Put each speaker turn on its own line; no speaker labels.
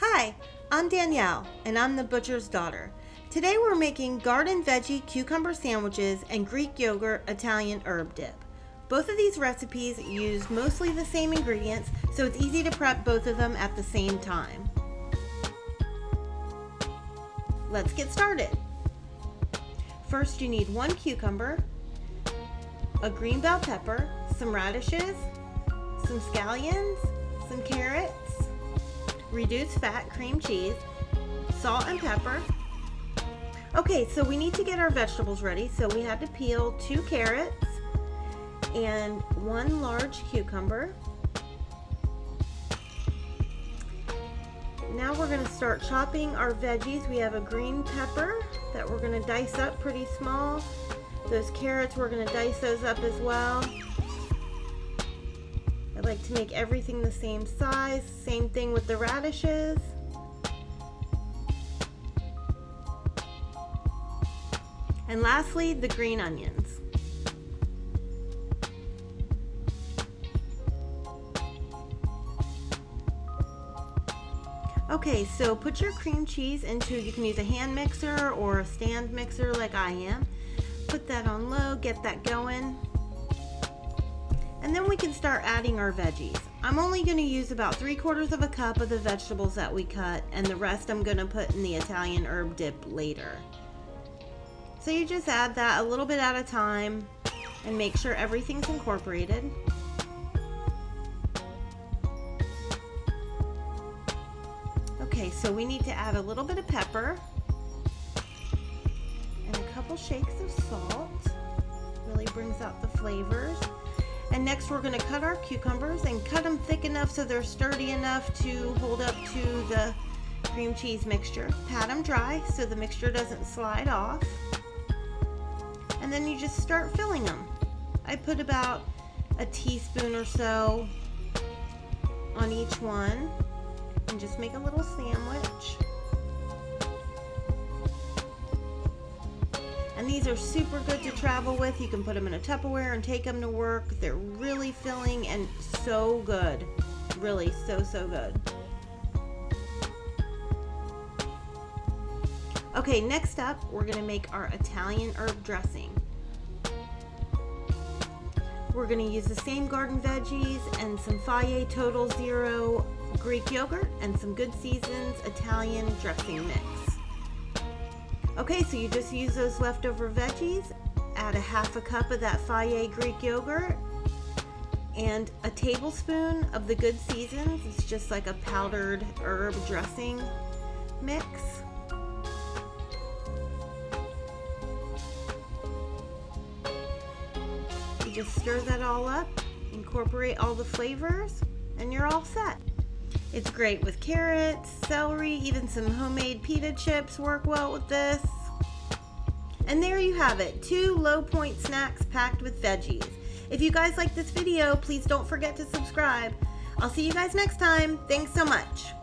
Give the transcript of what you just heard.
Hi, I'm Danielle, and I'm the butcher's daughter. Today we're making Garden Veggie Cucumber Sandwiches and Greek Yogurt Italian Herb Dip. Both of these recipes use mostly the same ingredients, so it's easy to prep both of them at the same time. Let's get started. First, you need 1 cucumber, a green bell pepper, some radishes, some scallions, some carrots, reduced fat cream cheese, salt and pepper. Okay, so we need to get our vegetables ready. So we had to peel 2 carrots and 1 large cucumber. Now we're going to start chopping our veggies. We have a green pepper that we're going to dice up pretty small. Those carrots, we're going to dice those up as well. I like to make everything the same size. Same thing with the radishes. And lastly, the green onions. Okay, so put your cream cheese into, you can use a hand mixer or a stand mixer like I am. Put that on low, get that going. And then we can start adding our veggies. I'm only going to use about 3/4 of a cup of the vegetables that we cut, and the rest I'm going to put in the Italian herb dip later. So you just add that a little bit at a time and make sure everything's incorporated. Okay, so we need to add a little bit of pepper and a couple shakes of salt. Really brings out the flavors. And next we're going to cut our cucumbers and cut them thick enough so they're sturdy enough to hold up to the cream cheese mixture. Pat them dry so the mixture doesn't slide off. And then you just start filling them. I put about a teaspoon or so on each one and just make a little sandwich. And these are super good to travel with. You can put them in a Tupperware and take them to work. They're really filling and so good. Really so good. Okay, next up, we're gonna make our Italian herb dressing. We're gonna use the same garden veggies and some Fage Total Zero Greek yogurt and some Good Seasons Italian dressing mix. Okay, so you just use those leftover veggies, add a 1/2 cup of that Fage Greek yogurt, and a tablespoon of the Good Seasons. It's just like a powdered herb dressing mix. You just stir that all up, incorporate all the flavors, and you're all set. It's great with carrots, celery, even some homemade pita chips work well with this. And there you have it, 2 low point snacks packed with veggies. If you guys like this video, please don't forget to subscribe. I'll see you guys next time. Thanks so much.